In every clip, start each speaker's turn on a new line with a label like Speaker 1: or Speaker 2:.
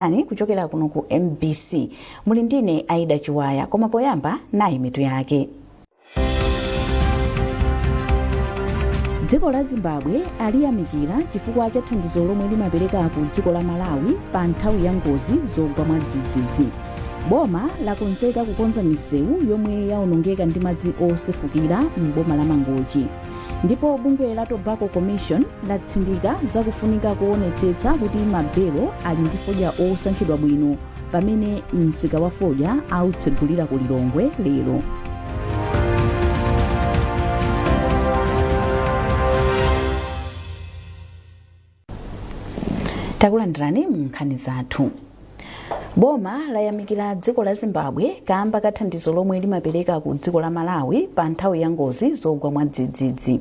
Speaker 1: Nkhani kuchokera kuno ku MBC muli ndine Aida Chiwaya koma poyamba nayi mitu yake. Dziko la Zimbabwe aliyamikira chifukwa cha thandizo lomwe limapereka ku dziko la Malawi pa nthawi ya ngozi zogwa mwadzidzidzi. Boma lakonzeka kukonza misewu yomwe yaonongeka ndi madzi osefukira m'boma la Mangochi. Ndipo bungwe la Tobacco Commission latsindika zakufunika kuonetsetsa kuti mabelo ali ndi fodya osankhidwa bwino pamene msika wa fodya autsegulira ku Lilongwe lero. Takulandirani mu nkhani zathu. Boma layamikira dziko la Zimbabwe kamba ka thandizo lomwe limapereka ku dziko la Malawi pa nthawi ya ngozi zogwa mwadzidzidzi.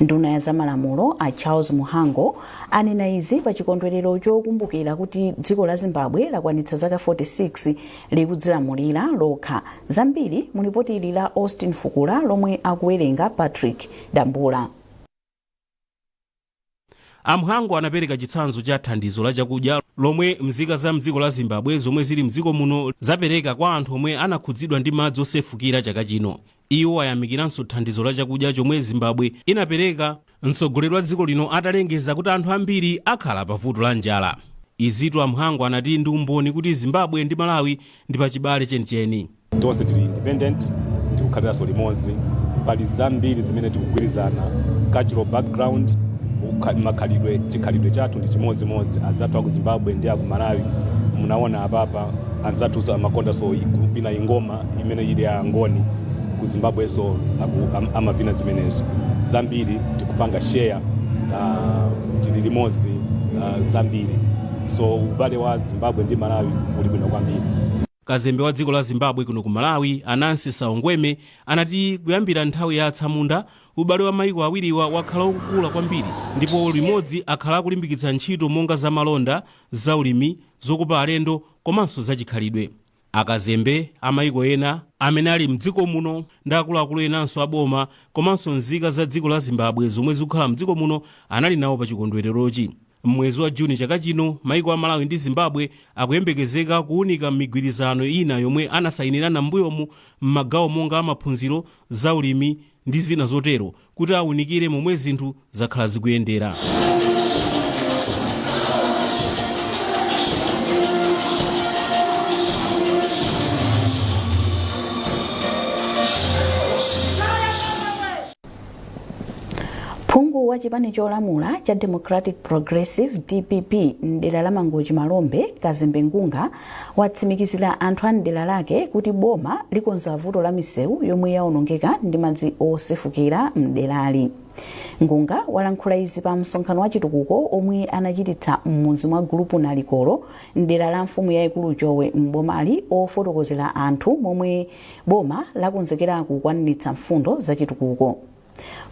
Speaker 1: Nduna ya zamalamulo a Charles Muhango anena izi pa chikondwerero chokumbukira kuti dziko la Zimbabwe lakwanitsa zaka 46 likudzilamulira lokha. Zambiri mu ripoti ili la Austin Fukula lomwe akuwerenga Patrick Dambula.
Speaker 2: Muhango anapereka chitsanzo cha thandizo la chakudya lomwe mzika za mdziko la Zimbabwe zomwe zili mdziko muno zapereka kwa anthu omwe anakhudzidwa ndi madzi osefukira chaka chino. Iwo ayamikiranso thandizo la chakudya chomwe Zimbabwe inapereka mtsogoleri wa dziko lino atalengeza kuti anthu ambiri akhala pa vuto la njala. Izitu Muhango anati ndi umboni kuti Zimbabwe ndi Malawi ndi pa chibale chenicheni.
Speaker 3: Tonse tili independent, tikukhaliraso limodzi, pali zambiri zimene tikugwirizana, cultural background, chikhalidwe chathu ndi chimodzimodzi. Anzathu aku Zimbabwe ndi aku Malawi munaona apapa, anzathu amakonda so ikuvina ingoma imene ili ya ngoni ku Zimbabwe so amavina zimenezo. Zambiri tikupanga share tili limodzi zambiri. So ubale wa Zimbabwe ndi Malawi uli bwino kwambiri.
Speaker 2: Kazembe wa dziko la Zimbabwe kuno ku Malawi Anansi Saongweme anati kuyambira nthawi ya atsamunda ubale wa mayiko awiriwa wakhala ukukula kwambiri ndipo limodzi akhala kulimbikitsa ntchito monga za malonda, za ulimi, zokopa alendo komanso za chikhalidwe. Akazembe amayiko ena amene ali mdziko muno ndi akuluakulu enanso aboma komanso nzika za dziko la Zimbabwe zomwe zikukhala mdziko muno anali nawo pa chikondwererochi. Mwezi wa Juni chaka chino mayiko a Malawi ndi Zimbabwe akuyembekezeka kuunika migwirizano ina yomwe anasayinirana m'mbuyomu m'magawo monga amaphunziro, za ulimi ndi zina zotero kuti aunikire momwe zinthu zakhala zikuyendera.
Speaker 1: Phungu wa chipani cholamula cha Democratic Progressive DPP mdera la Mangochi Malombe Kazembe Ngunga watsimikizira anthu a mdera lake kuti boma likonza vuto la misewu yomwe yaonongeka ndi madzi osefukira mderali. Ngunga walankhula izi pa msonkhano wa chitukuko omwe anachititsa m'mudzi mwa gulupu Nalikolo mdera la mfumu yayikulu Jowe m'bomali ofotokozera anthu momwe boma lakonzekera kukwaniritsa mfundo za chitukuko.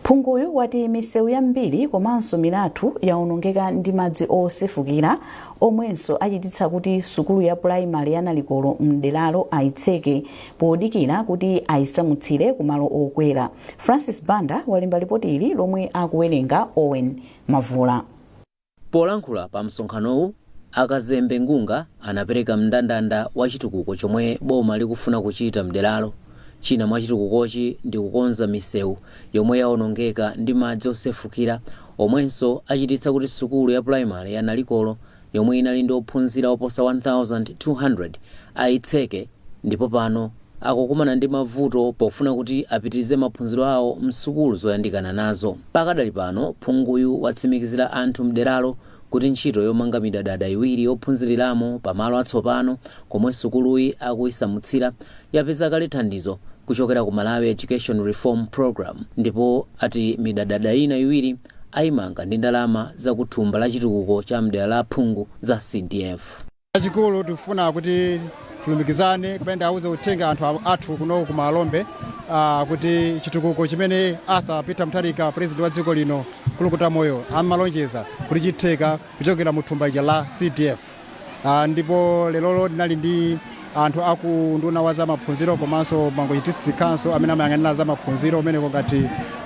Speaker 1: Phunguyu wati misewu yambiri komanso milatu yaonongeka ndi madzi osefukira omwenso achititsa kuti sukulu ya primary ya Nalikolo mderalo aitseke podikira kuti aisamutsire kumalo okwera. Francis Banda walemba ripoti ili lomwe akuwerenga Owen Mavula.
Speaker 4: Polankhula pa msonkhanowu Akazembe Ngunga anapereka mndandanda wa chitukuko chomwe boma likufuna kuchita mderalo. China mwa chitukukochi ndi kukonza misewu yomwe yaonongeka ndi madzi osefukira omwenso achititsa kuti sukulu ya primary ya Nalikolo yomwe inali ndi ophunzira oposa 1200 aitseke ndipo pano akukumana ndi mavuto pofuna kuti apitirize maphunziro awo msukulu zoyandikana nazo. Pakadali pano phunguyu watsimikizira anthu mderalo kuti ntchito yomanga midadada iwiri yophunziriramo pamalo atsopano komwe sukuluyi akuisamutsira yapeza kale thandizo kuchokera ku Malawi Education Reform Program ndipo ati midadada ina iwiri ayimanga ndi ndalama za kuthumba la chitukuko cha mdera la phungu za CDF.
Speaker 5: Chikulu tikufuna kuti tulumikizane kupenda auze utenga anthu athu kuno ku Malombe kuti chitukuko chimene Arthur Peter Mutharika president wa dziko lino kulukuta moyo amalonjeza kuti chitheka kuchokera mu thumba la CDF. Ndipo lero linali ndi anthu aku nduna wa za maphunziro komanso Mangochi District Council amene amayang'anira za maphunziro amene ngati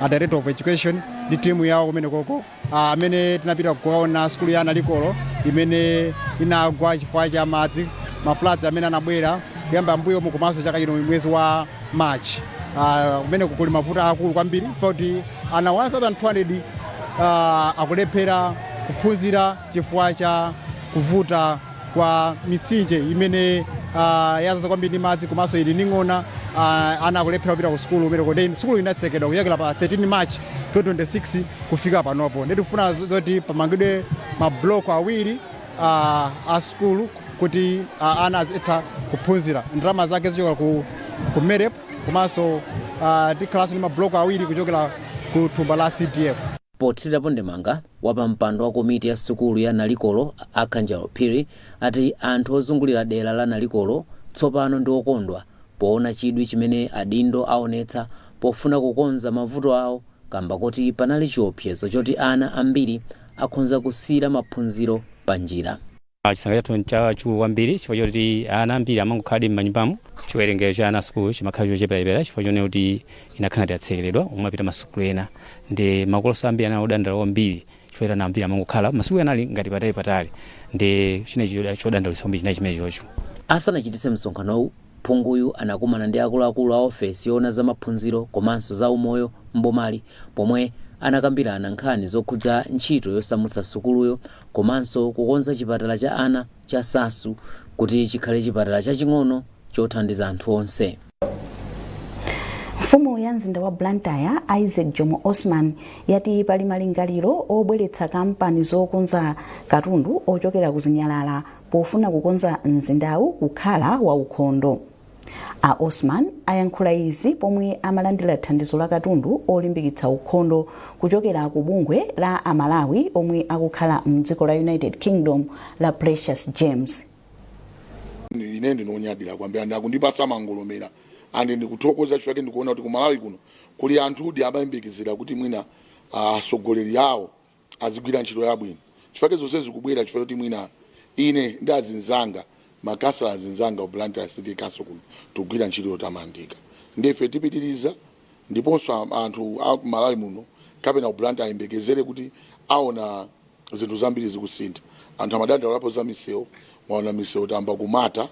Speaker 5: Director of Education ndi timu yawo kumene koko amene tinapita kukaona skulu ya Nalikolo imene inagwa chifukwa cha madzi mafloods amene anabwera kuyamba mbuyo komanso chaka chino mwezi wa March kumene kuli mavuto akulu kwambiri kuti ana 1200 akulephera kuphunzira chifukwa cha kuvuta kwa mitsinje imene yazaza kwambiri ndi madzi komanso ili ning'ona. Ana akulephera kupita ku sukulu umene kodi sukulu inatsekedwa kuyakira pa 13 March 2026 kufika panopo. Ndikufuna zoti pamangidwe mabloko awiri a sukulu kuti ana azitha kuphunzira. Ndalama zake zichoka ku MEREP komanso tikhalanso ndi mabloko awiri kuchokera ku thumba la CDF.
Speaker 4: Potsirapo ndemanga wapampando wa komiti ya sukulu ya Nalikolo Akanjalo Phiri ati anthu ozungulira dera la Nalikolo tsopano ndi okondwa poona chidwi chimene adindo aonetsa pofuna kukonza mavuto awo kamba kuti panali chiopsezo choti ana ambiri akhonza kusiyira maphunziro pa njira.
Speaker 6: Chisanga chathu nchachulu kwambiri chifukwa choti ana ambiri amangokhala m'manyumbamo chiwerengero cha ana sukulu chimakhala chocheperapera chifukwa chone kuti inakhala yatsekeredwa umapita masukulu ena ndi makoloso ambiri ana odandala kwambiri chifukwa ana ambiri amangokhala masukulu ena ali ngati patali ndi chinechi chodandalisa kwambiri chinachi chimene chocho.
Speaker 4: Asanachititse msonkhanowu phunguyu anakumana ndi akuluakulu a ofesi yoona za maphunziro komanso za umoyo mbomali pomwe anakambirana nkhani zokhudza ntchito yosamutsa sukuluyo komanso kukonza chipatala cha ana cha Sasu kuti chikhale chipatala chaching'ono chothandiza anthu onse.
Speaker 1: Mfumu ya mzinda wa Blantyre Isaac Jomo Osman yati pali malingaliro obweretsa kampani zokonza katundu ochokera kuzinyalala pofuna kukonza mzindawu kukhala wa ukhondo. A Osman ayankhula izi pomwe amalandira thandizo la katundu olimbikitsa ukhondo kuchokera ku bungwe la Malawi omwe akukhala mdziko la United Kingdom la Precious Gems.
Speaker 7: Ine ndinonyadira kwambiri ndakundipasa mangolomera andi ndikuthokoza chifukwa ndikuona kuti ku Malawi kuno kuli anthu amayembekeza kuti mwina asogoleri yawo azigwira ntchito yabwino chifukwa zonse zikubwera chifukwa kuti mwina ine ndi azinzanga makasala azinzanga ku Blantyre City Council kuno tugwira ntchito yotamandika ndife tipitiriza ndiponso anthu a Malawi muno kapena ku Blantyre ayembekezere kuti aona zinthu zambiri zikusintha. Anthu amadandalapo za misewu mwaona misewu tamba kumata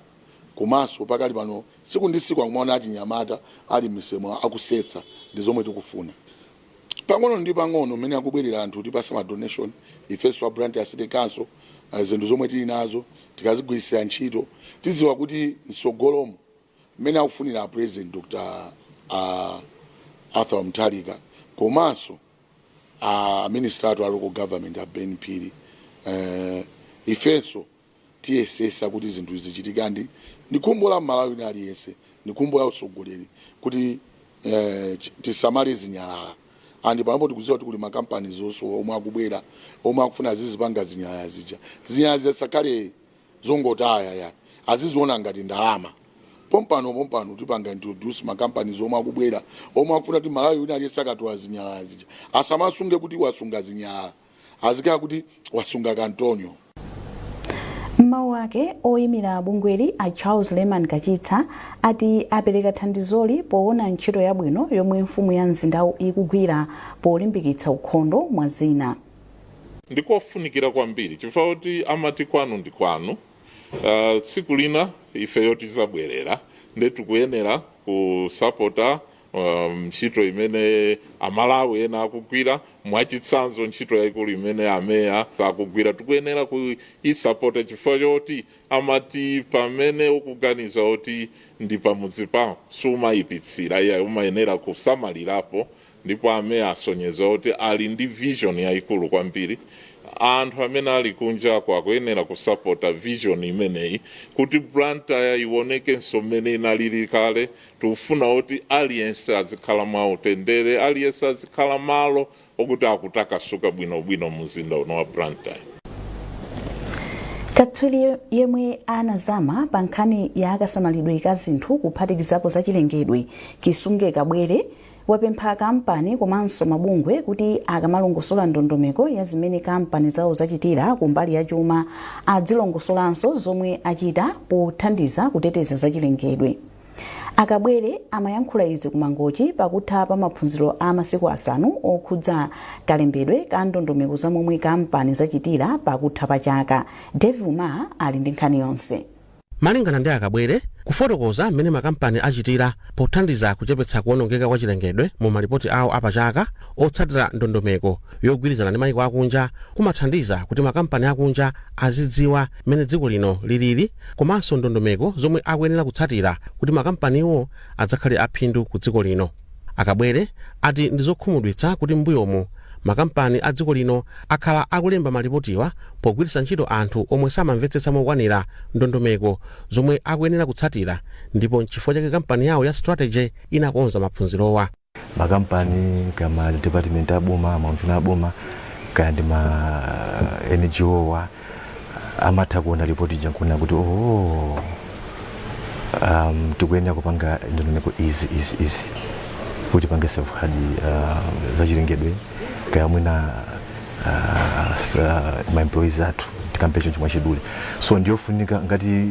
Speaker 7: komanso pakali pano siku ndi siku akumaona ati Nyamata ali misewu akusetsa ndi zomwe tikufuna. Pang'ono ndi pang'ono mmene akubwerera anthu tipasa ma donation ifeso wa Blantyre City Council zinthu zomwe tili nazo tikazigwirisira ntchito tiziwa kuti msogolomo mmene akufunira President Dr. Arthur Mutharika komanso Minister wa Local Government a Ben Phiri ifeso tiyesesa kuti zinthu zichitika ndikumbola Malawi aliyense ndikumbola usogoleri kuti tisamale zinyalala andi pamwe tikuziwa kuti kuli makampani zonso omwe akubwera omwe akufuna zizipanga zinyalala zinyalala zisakale zongotaya ya aziziona ngati ndalama pompano tipanga introduce makampani zomwe akubwera omwe akufuna kuti Malawi aliyense akatola zinyalala asamasunge kuti wasunga zinyalala azikaya kuti wasunga kantonyo.
Speaker 1: Mawu ake oyimira bungweli a Charles Lehman Kachitsa ati apereka thandizoli poona ntchito yabwino yomwe mfumu ya mzindawu ikugwira polimbikitsa ukhondo mwa zina.
Speaker 8: Ndikofunikira kwambiri chifukwa kuti amati kwanu ndi kwanu. Tsiku lina ifeyo tizabwerera ndetikuyenera kusapota ntchito imene Amalawi ena akugwira mwachitsanzo ntchito yaikulu imene ameya akugwira tikuyenera kuisapota chifukwa choti amati pamene ukuganiza kuti ndi pamudzi pawo sumayipitsira iye umayenera kusamalirapo ndipo ameya asonyeza kuti ali ndi vision yaikulu kwambiri. Anthu amene ali kunja akuyenera kusapota vision imeneyi kuti Blantyre ioneke mmene inalili kale. Tufuna kuti aliyense azikhala mwautendere, aliyense azikhala malo okuti akutakasuka bwinobwino mzinda uno wa Blantyre.
Speaker 1: Katswiri yemwe anazama pa nkhani ya akasamalidwe ka zinthu kuphatikizapo za chilengedwe Kisunge Kabwere wapempha kampani komanso mabungwe kuti akamalongosola ndondomeko ya zimene kampani zawo zachitira kumbali ya chuma adzilongosolanso zomwe achita pothandiza kuteteza za chilengedwe. Akabwere amayankhula izi kumangochi pakutha pa maphunziro a masiku asanu okhudza kalembedwe ka ndondomeko za momwe kampani zachitira pakutha pa chaka. Dave Uma ali ndi nkhani yonse.
Speaker 9: Malingana ndi Akabwere, kufotokoza mmene makampani achitira pothandiza kuchepetsa kuonongeka kwa chilengedwe mu malipoti awo apachaka otsatira ndondomeko yogwirizana ndi mayiko akunja kumathandiza kuti makampani akunja azidziwa mmene dziko lino lilili komanso ndondomeko zomwe akuyenera kutsatira kuti makampaniwo adzakhale aphindu ku dziko lino. Akabwere ati ndi zokhumudwitsa kuti m'mbuyomu makampani a dziko lino akhala akulemba malipotiwa pogwiritsa ntchito anthu omwe samamvetsetsa mokwanira ndondomeko zomwe akuyenera kutsatira, ndipo n'chifukwa chake kampani yawo ya strategy inakonza maphunzirowa.
Speaker 10: Makampani kama department aboma, maunjuna aboma, kaya ndi ma NGO wa amatha kuona ripoti jankuna kuti tikuyenera kupanga ndondomeko izi kuti pange safeguard zachilengedwe kaya mwina ma employees athu tikampecho chomwe chidule. So ndiyofunika ngati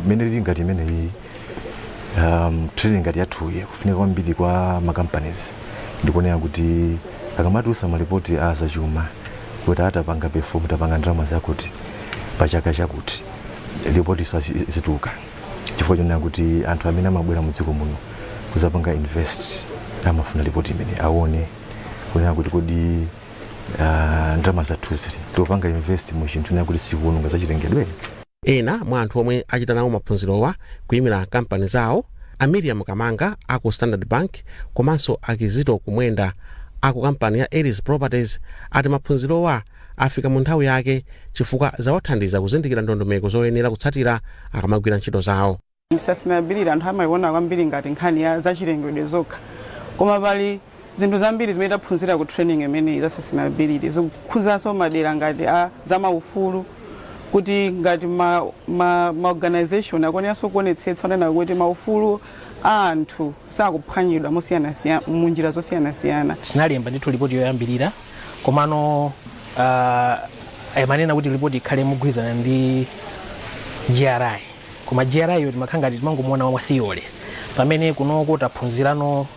Speaker 10: meneli ngati meneyi training ngati yathuye kufunika kwambiri kwa ma companies ndikuonera kuti akamatusa malipoti a zachuma kuti atapanga perform tapanga ndalama zakuti pachaka chakuti ripoti zituka chifukwa chonena kuti anthu amene amabwera mu dziko muno kuzapanga invest amafuna ripoti imene aone kunena kuti kodi ndalama zathuziri topanga invest mu chinthu kuti sikuononga zachilengedwe.
Speaker 9: Ena mwa anthu omwe achita nawo maphunzirowa kuyimira kampani zawo Miriam Kamanga aku Standard Bank komanso Akizito Kumwenda aku kampani ya Eris Properties ati maphunzirowa afika mu nthawi yake chifukwa zawathandiza kuzindikira ndondomeko zoyenera kutsatira akamagwira ntchito zawo.
Speaker 11: Sustainability anthu amayiona kwambiri ngati nkhani ya zachilengedwe zokha, koma pali zinthu zambiri zimene taphunzira ku training imene za sustainability zokhuzanso madera ngati za maufulu kuti ngati ma organization akuoneranso kuonetsetsa onena kuti maufulu a anthu sakuphwanyidwa mosiyanasiyana munjira zosiyanasiyana.
Speaker 12: Tinalemba ndithu ripoti yoyambirira komano amanena kuti ripoti ikhale mogwirizana ndi GRI, koma GRI yo timakhala ngati timangomuona mwa theory pamene kunoko taphunzirano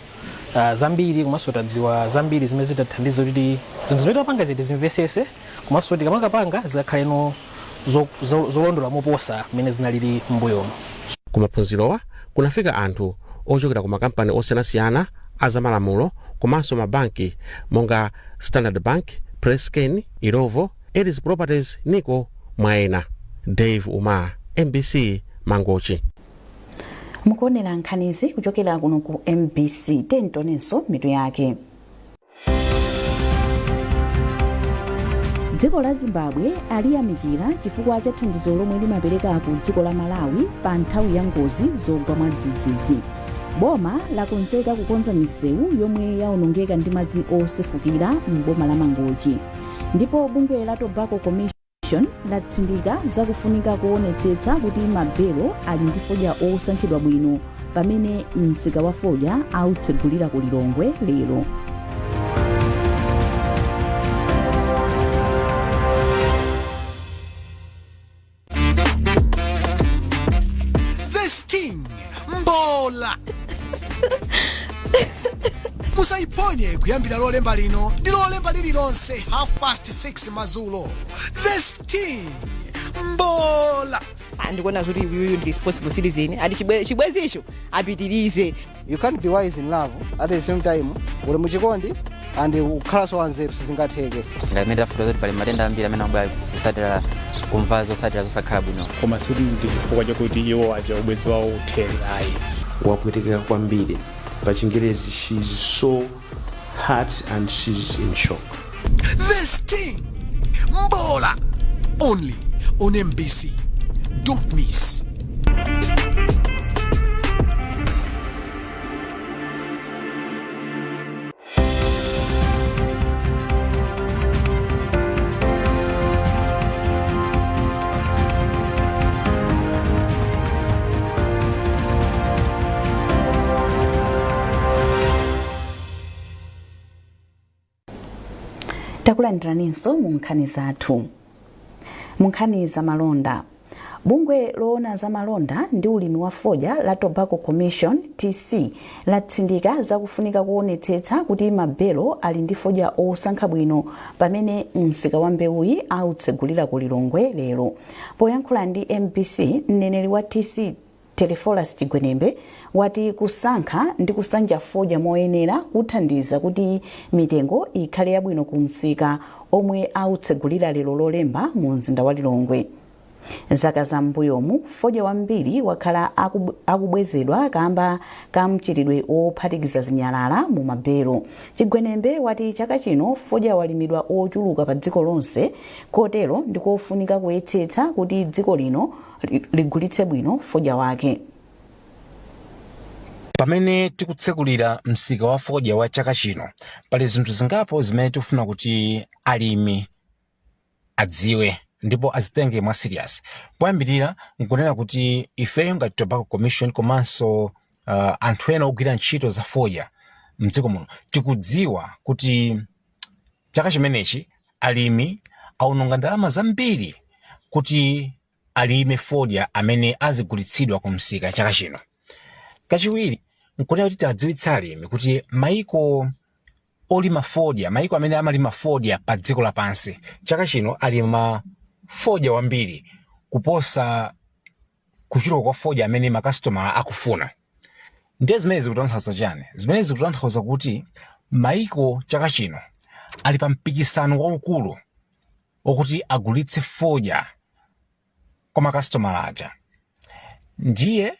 Speaker 12: zambiri komanso tadziwa zambiri zimene zitathandiza kuti zinthu zimene tapanga ziti zimvesese komanso tikamakapanga zikakhaleno zolondola moposa mmene zinalili m'mbuyomo.
Speaker 9: Kumaphunzirowa kunafika anthu ochokera ku makampani osiyanasiyana azamalamulo komanso mabanki monga Standard Bank, Presken, Irovo, Eris Properties, Niko mwaena. Dave Uma, MBC Mangochi.
Speaker 1: Mukuonera nkhanizi kuchokera kuno ku MBC. Tentonenso mitu yake. Dziko la Zimbabwe aliyamikira chifukwa cha thandizo lomwe limapereka ku dziko la Malawi pa nthawi ya ngozi zogwa mwadzidzidzi. Boma lakonzeka kukonza misewu yomwe yaonongeka ndi madzi osefukira m'boma la Mangochi. Ndipo bungwe la Tobacco Commission latsindika zakufunika kuonetsetsa kuti mabelo ali ndi fodya osankhidwa bwino pamene msika wa fodya autsegulira ku Lilongwe lero.
Speaker 13: Musaiponye kuyambira lolemba lino ndi lolemba lililonse 6:30 madzulo. This team mbola
Speaker 14: andikuona kuti uyu ndi responsible citizen ati chibwezi icho apitirize.
Speaker 15: You can't be wise in love at the same time uli muchikondi and ukhala so anzeru sizingatheke.
Speaker 16: Ngamene tafuta kuti pali matenda ambiri amene amabwera kusatira kumva zosatira zosakhala bwino.
Speaker 17: Koma sikuti ndi chifukwa chakuti iwo aja ubwezi wawo uthere ayi.
Speaker 18: Wapwetekeka kwambiri. Pa Chingerezi, she's so hurt and she's in shock.
Speaker 13: This thing mbola only on MBC. Don't miss.
Speaker 1: Takulandiranso mu nkhani zathu. Mu nkhani za malonda, Bungwe loona za malonda ndi ulimi wa fodya la Tobacco Commission TC latsindika zakufunika kuonetsetsa kuti mabelo ali ndi fodya osankha bwino pamene msika wa mbewuyi autsegulira ku Lilongwe lero. Poyankhula ndi MBC, mneneri wa TC Telefolas Chigwenembe wati kusankha ndi kusanja fodya moyenera kuthandiza kuti mitengo ikhale yabwino ku msika omwe autsegulira lero lolemba mu mzinda wa Lilongwe. Zaka zambuyomu fodya wambiri wakhala akubwezedwa kamba kamchitidwe ophatikiza zinyalala mu mabelo. Chigwenembe wati chaka chino fodya walimidwa ochuluka pa dziko lonse, kotero ndikofunika kuyetsetsa kuti dziko lino ligulitse bwino fodya wake.
Speaker 19: Pamene tikutsekulira msika wa fodya wa chaka chino, pali zinthu zingapo zimene tikufuna kuti alimi adziwe ndipo azitenge mwa serious. Poyambirira nkunena kuti ifeyo ngati Tobacco Commission komanso anthu ena ogwira ntchito za fodya mdziko muno tikudziwa kuti chaka chimenechi alimi aunonga ndalama zambiri kuti alime fodya amene azigulitsidwa ku msika chaka chino. Kachiwiri nkunena kuti tadziwitsa alimi kuti maiko olima fodya, maiko amene amalima fodya pa dziko lapansi chaka chino alima fodya wambiri kuposa kuchuluka kwa fodya amene makastoma akufuna. Ndiye zimene zikutanthauza chani? Zimene zikutanthauza kuti maiko chaka chino ali pa mpikisano waukulu okuti agulitse fodya kwa makastoma aja. Ndiye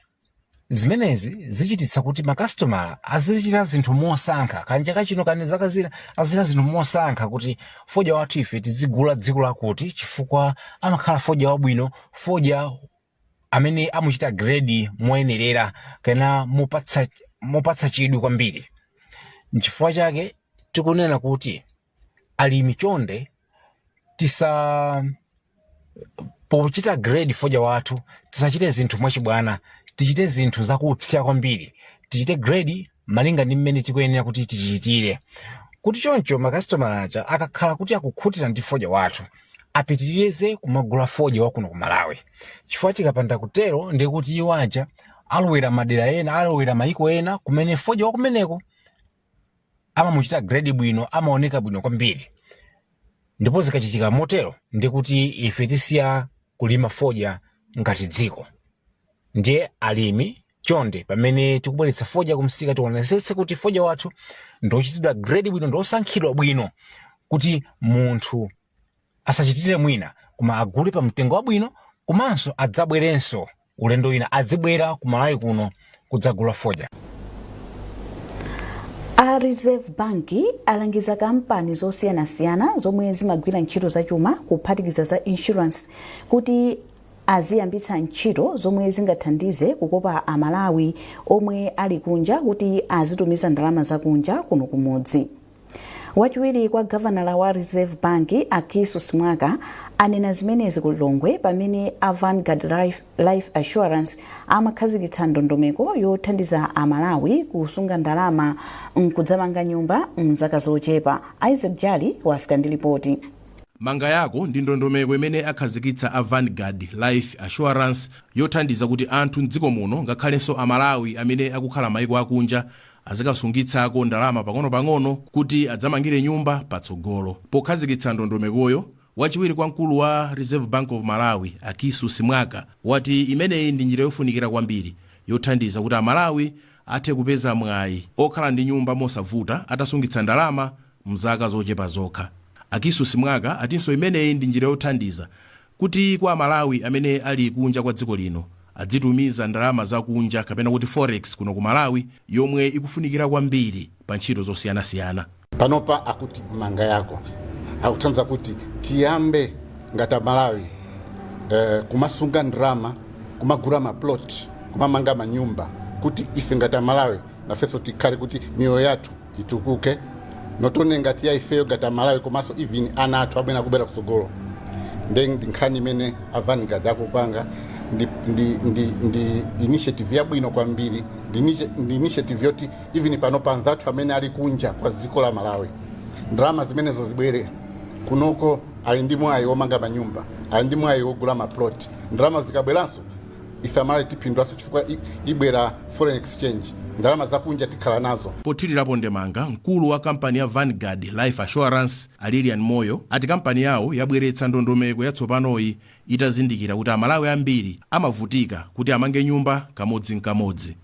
Speaker 19: zimenezi zichititsa kuti makastoma azichita zinthu mosankha, kani chaka chino kani zaka zina azira zinthu mosankha kuti fodya wathu ife tizigula dziko lakuti chifukwa amakhala fodya wabwino, fodya amene amuchita grade moyenerera kana mupatsa chidwi kwambiri. Nchifukwa chake tikunena kuti alimi chonde pochita grade fodya wathu tisachite zinthu mwachibwana, tichite zinthu zakupsya kwambiri, tichite grade malinga ndi mmene tikuyenera kuti tichitire. Kuti choncho makastoma aja akakhala kuti akukhutira ndi fodya wathu apitirize kumagula fodya wakuno ku Malawi. Chifukwa tikapanda kutero ndi kuti iwo aja alowera madera ena, alowera maiko ena kumene fodya wakumeneko amamuchita grade bwino, amaoneka bwino kwambiri. Ndipo zikachitika motero ndi kuti ife tisiya kulima fodya ngati dziko. Ndiye alimi chonde pamene tikubweretsa fodya kumsika tionetsetse kuti fodya wathu ndochitidwa grade bwino, ndosankhidwa bwino kuti munthu asachitire mwina koma agule pa mtengo wabwino, komanso adzabwerenso ulendo wina adzibwera ku Malawi kuno kudzagula fodya.
Speaker 1: A Reserve Bank alangiza kampani zosiyanasiyana zomwe zimagwira ntchito zachuma kuphatikiza za insurance kuti aziyambitsa ntchito zomwe zingathandize kukopa Amalawi omwe ali kunja kuti azitumiza ndalama zakunja kuno kumudzi. Wachiwiri kwa governor wa Reserve Bank Akisu Simwaka anena zimenezi ku Lilongwe pamene Vanguard Life Assurance amakhazikitsa ndondomeko yothandiza Amalawi kusunga ndalama nkudzamanga nyumba mzaka zochepa. Isaac Jali wafika ndi ripoti.
Speaker 20: Manga yako ndi ndondomeko imene akhazikitsa Vanguard Life Assurance yothandiza kuti anthu mdziko muno ngakhalenso Amalawi amene akukhala maiko akunja azikasungitsako ndalama pang'ono-pang'ono kuti adzamangire nyumba patsogolo. Pokhazikitsa ndondomekoyo, wachiwiri kwa mkulu wa Reserve Bank of Malawi Akisu Simwaka wati imeneyi ndi njira yofunikira kwambiri yothandiza kuti Amalawi athe kupeza mwayi okhala ndi nyumba mosavuta atasungitsa ndalama mzaka zochepa zokha. Akisu Simwaka atinso imeneyi ndi njira yothandiza kuti kwa Amalawi amene ali kunja kwa dziko lino adzitumiza ndalama zakunja kapena kuti forex kuno ku Malawi yomwe ikufunikira kwambiri pa ntchito zosiyanasiyana.
Speaker 21: Panopa akuti manga yako akutanza kuti tiyambe ngata Malawi kumasunga ndalama, kumagura maplot, kumamanga manyumba kuti ife ngata Malawi nafeso tikhale kuti miyoyo yathu itukuke. Notone ngati ya ifeyo ngata Malawi komanso even ana athu abwera kubera kusogolo. Ndi nkhani imene Vanguard akupanga ndi initiative yabwino kwambiri, ndi initiative yoti even panopa anzathu amene ali kunja kwa dziko la Malawi ndalama zimenezo zibwere kunoko ali ndi mwayi womanga manyumba, ali ndi mwayi wogula maplot ndalama zikabweranso ife amalawi tipindulaso chifukwa ibwera foreign exchange ndalama zakunja tikhala nazo.
Speaker 20: Pothirirapo ndemanga mkulu wa kampani ya Vanguard Life Assurance Alilian Moyo ati kampani yawo yabweretsa ndondomeko yatsopanoyi itazindikira kuti amalawi ambiri amavutika kuti amange nyumba kamodzi.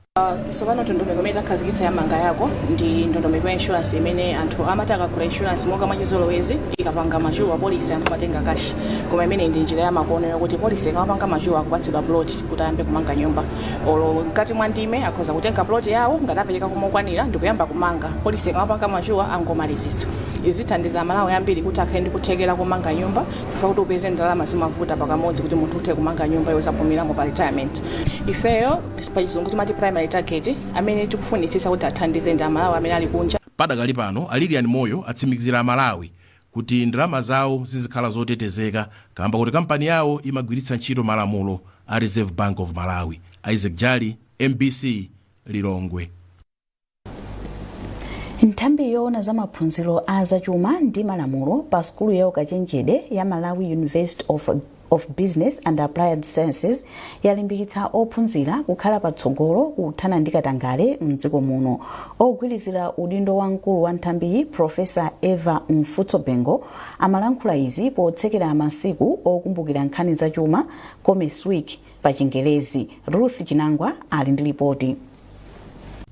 Speaker 3: Sopano ndondomeko imene takhazikitsa yamanga yako ndi ndondomeko ya insurance imene anthu amati akagula insurance monga mwachizolowezi ikapanga machuwa polisi anthu amatenga kashi, koma imene ndi njira yamakono yokuti polisi ikapanga machuwa akupatsidwa plot kuti ayambe kumanga nyumba. Olo mkati mwa ndime akhoza kutenga plot yawo ngati apereka komokwanira ndi kuyamba kumanga, polisi ikapanga machuwa angomalizitsa. Izithandiza amalawi ambiri kuti akhale ndi kuthekera kumanga nyumba chifukwa kuti upeze ndalama zimavuta pakamodzi kuti munthu uthe kumanga nyumba yozapumira pa retirement. Ifeyo pachizungu timati primary target amene tikufunitsitsa kuti athandize ndi amalawi amene ali kunja. Padakali pano Alilian Moyo atsimikizira amalawi kuti ndalama zawo zizikhala zotetezeka kamba kuti kampani yawo imagwiritsa ntchito malamulo a Reserve Bank of Malawi. Isaac Jali, MBC, Lilongwe.
Speaker 1: Nthambi yoona za maphunziro a zachuma ndi malamulo pa skulu ya ukachenjede ya Malawi University of Business and Applied Sciences yalimbikitsa ophunzira kukhala patsogolo kuthana ndi katangale mdziko muno. Ogwirizira udindo wa mkulu wa nthambi Profesa Eva Mfutsobengo amalankhula izi potsekera masiku okumbukira nkhani zachuma Commerce Week pa Chingerezi. Ruth Chinangwa ali ndi ripoti.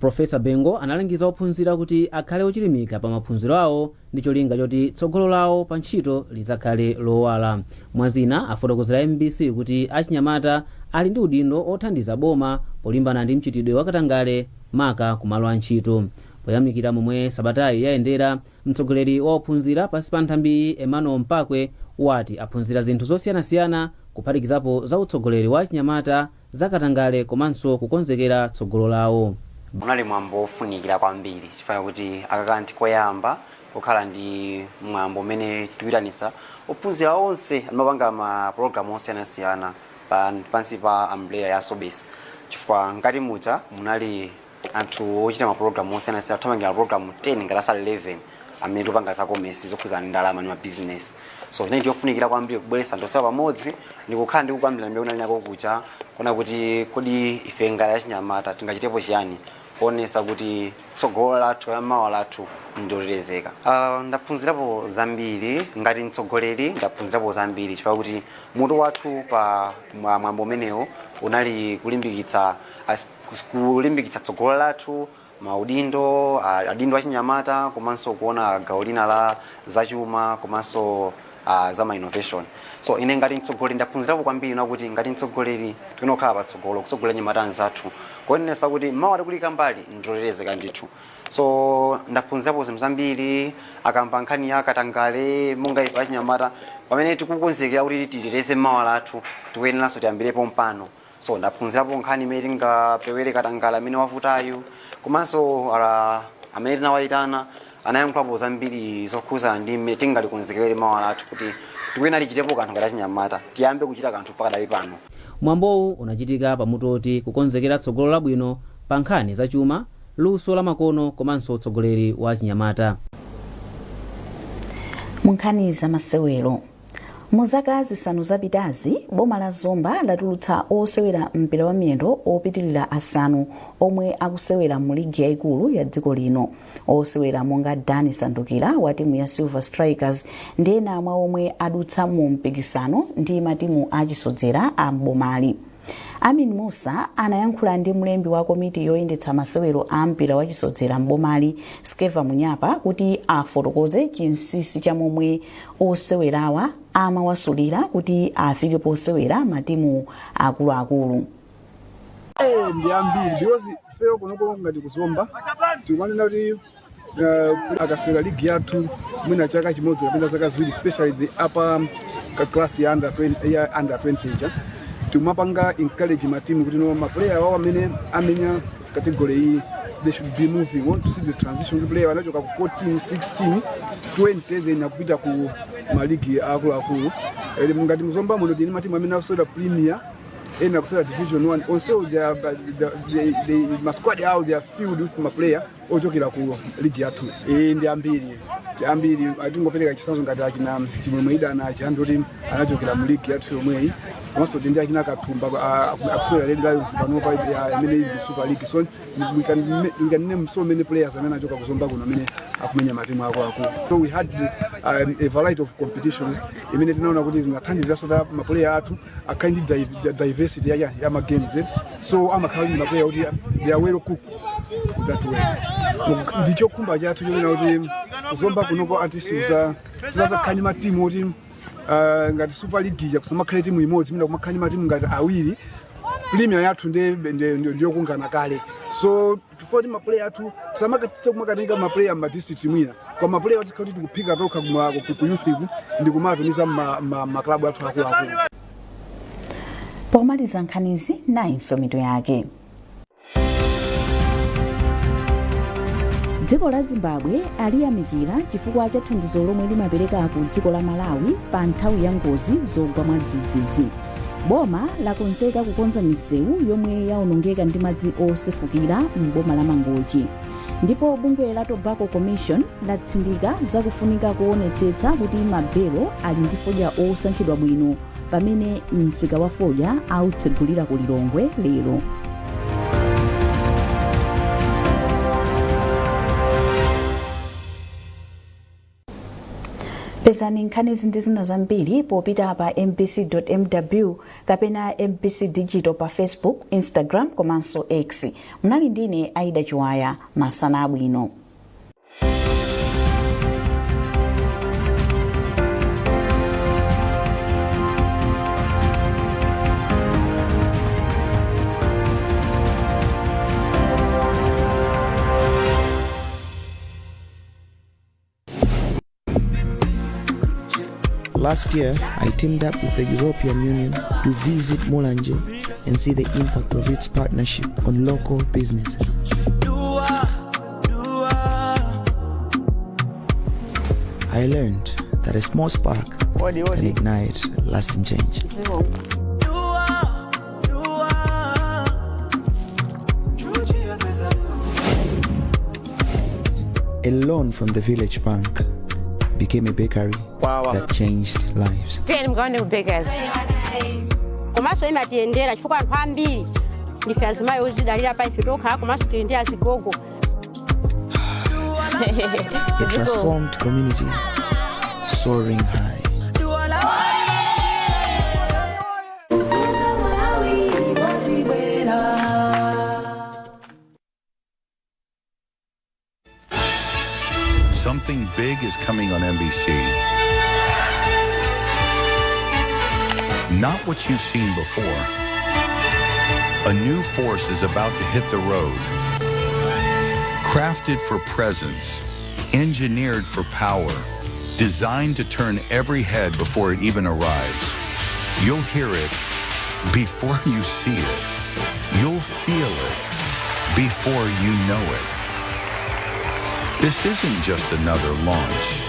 Speaker 22: Profesa Bengo analangiza ophunzira kuti akhale ochilimika pa maphunziro awo ndi cholinga choti tsogolo lawo pa ntchito lidzakhale lowala. Mwazina afotokozera MBC kuti achinyamata ali ndi udindo othandiza boma polimbana ndi mchitidwe wakatangale maka kumalo a ntchito. Poyamikira momwe sabatayi yayendera, mtsogoleri wa ophunzira pansi pa nthambi Emmanuel Mpakwe wati aphunzira zinthu zosiyanasiyana kuphatikizapo za utsogoleri wa achinyamata zakatangale komanso kukonzekera tsogolo lawo.
Speaker 23: Unali mwambo ofunikira kwambiri chifukwa kuti akakanti koyamba kukhala ndi mwambo umene tiwiranisa ophunzira onse amapanga ma program osiyanasiyana pansi pa umbrella ya SOBES. Chifukwa ngati mucha munali anthu ochita ma program osiyanasiyana, thamangira program 10 ngati asali 11 amene tupanga za commerce zokhuzana ndi ndalama ndi ma business. So chinenge chofunikira kwambiri kubweretsa anthu onse pamodzi ndi kukhala ndi kukambirana mbeu nali nako kucha kuona kuti kodi ife ngati achinyamata tingachitepo chiyani kuonesa kuti tsogolo lathu la mawa lathu ndilotetezeka. Ndaphunzirapo zambiri ngati mtsogoleri, ndaphunzirapo zambiri chifukwa kuti mutu wathu pa mwambo umenewo unali kulimbikitsa tsogolo lathu, maudindo adindo achinyamata komanso kuona gawo lina la zachuma komanso za ma innovation. So ine ngati mtsogoleri ndaphunzirapo kwambiri nakuti ngati mtsogoleri tikunokhala patsogolo kutsogolera anyamata anzathu kuonesa kuti mawa tikulika mbali ndilotetezeka ndithu. So ndaphunzirapo zinthu zambiri akamba nkhani ya katangale monga ife achinyamata pamene tikukonzekera kuti titeteze mawa lathu tikuyeneranso tiyambirepo mpano. So ndaphunzirapo nkhani imene tingapewere katangale amene wavutayo komanso amene tinawayitana anayankhulapo zambiri zokhuzana ndi mmene tingalikonzekerere mawa lathu kuti tikuyenera tichitepo kanthu ngati achinyamata tiyambe kuchita kanthu pakadali pano.
Speaker 22: Mwambowu unachitika pamutoti kukonzekera tsogolo labwino pa nkhani zachuma, luso la makono komanso utsogoleri wa achinyamata.
Speaker 1: Munkhani za masewero. Muzaka zisanu zapitazi boma la Zomba latulutsa osewera mpira wa miyendo opitilira asanu omwe akusewera mu ligi yaikulu ya dziko lino. Osewera monga Dani Sandukira wa timu ya Silver Strikers ndi ena amwe omwe adutsa mu mpikisano ndi matimu achisodzera a Mbomali. Amin Musa anayankhula ndi mlembi wa komiti yoyendetsa masewero a mpira wa chisodzera Mbomali Skeva Munyapa kuti afotokoze chinsisi cha momwe osewerawa amawasulira kuti afike posewera matimu akuluakulu.
Speaker 24: Ndi ambiri because fero kunoko ngati kuzomba timanena kuti akasewera ligi yathu mwina chaka chimodzi kapena zaka ziwiri, especially the upper class ya under 20 tumapanga encourage matimu kuti no maplayer wawo amene amenya category iyi they should be moving. Want to see the transition player wanachoka ku 14 16 20 then akupita ku maligi akulu ngati muzomba muno tini matimu amene akusewera premier ena kusewera division 1 also the masquad out they are filled with my player ochokera ku ligi yathu ndi ambiri ambiri atingopereka chisanzo ngati achina chimwemweida na chihandoti anachokera mu ligi yathu yomweyi komanso kuti ndi achina Kathumba akusewera Red Lions panopa imene ili Super League. So ndikanene mso many players amene achoka kuzomba kuno amene akumenya matimu akuluakulu. So we had a variety of competitions imene tinaona kuti zingathandizanso ta maplayer athu akhale ndi diversity ya magames. So amakhala ndi maplayer kuti they are well cooked that way. Ndichokhumba chathu chonena kuti kuzomba kunoko atisiuza tizazakhani matimu oti ngati Super League kusamakhale timu imodzi mina kumakhani matimu ngati awiri premier yathu ndiyo kungana kale. So tufoti maplayer athu tisamakatenga maplayer ma district mwina kwa maplayer ati kuti tikuphika toka ku youth ndi kumatumiza ma club athu akuluakulu.
Speaker 1: Pomaliza nkhanizi nainso mitu yake. Dziko la Zimbabwe aliyamikira chifukwa cha thandizo lomwe limapereka ku dziko la Malawi pa nthawi ya ngozi zogwa mwadzidzidzi. Boma lakonzeka kukonza misewu yomwe yaonongeka ndi madzi osefukira m'boma la Mangochi. Ndipo bungwe la Tobacco Commission latsindika zakufunika kuonetsetsa kuti mabelo ali ndi fodya osankhidwa bwino pamene msika wa fodya autsegulira ku Lilongwe lero. Pezani nkhanizi ndi zina zambiri popita pa mbc.mw kapena mbc digital pa Facebook, Instagram komanso X. Munali ndine Aida Chiwaya. Masana abwino.
Speaker 2: Last year, I teamed up with the European Union to visit Mulanje and see the impact of its partnership on local businesses. I learned that a small spark can ignite lasting change. A loan from the village bank became a bakery that changed lives. A transformed community soaring high.
Speaker 4: Something big is coming on NBC. Not what you've seen before. A new force is about to hit the road. Crafted for presence, engineered for power, designed to turn every head before it even arrives. You'll hear it before you see it. You'll feel it before you know it. This isn't just another launch.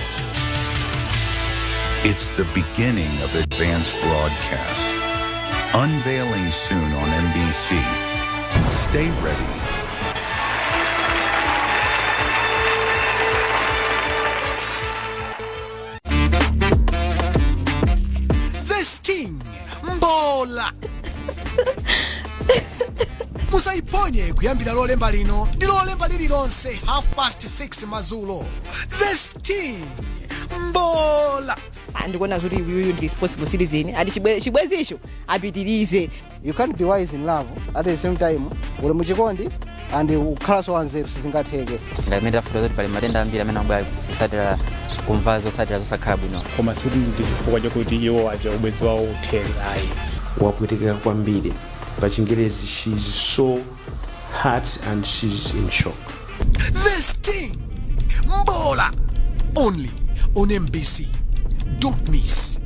Speaker 4: It's the beginning of advanced broadcasts. Unveiling soon on NBC. Stay ready.
Speaker 13: This thing, Mbola. Musaiponye kuyambira lolemba lino ndi lolemba lililonse 6:30 madzulo. This thing, Mbola.
Speaker 14: Ndikuona kuti uyu ndi responsible citizen ati chibwezisho apitirize.
Speaker 15: You can't be wise in love at the same time uli muchikondi and ukhala so wanzeru sizingatheke.
Speaker 16: Ngamene tafuta kuti pali matenda ambiri amene amabwera kusatira kumva zosatira zosakhala bwino.
Speaker 17: Koma sikuti ndi chifukwa chakuti iwo aja ubwezi wawo uthere ayi.
Speaker 18: Wapwetekeka kwambiri. Pa Chingerezi, she's so hurt and she's in shock.
Speaker 13: This thing, Mbola, only on NBC. Don't miss.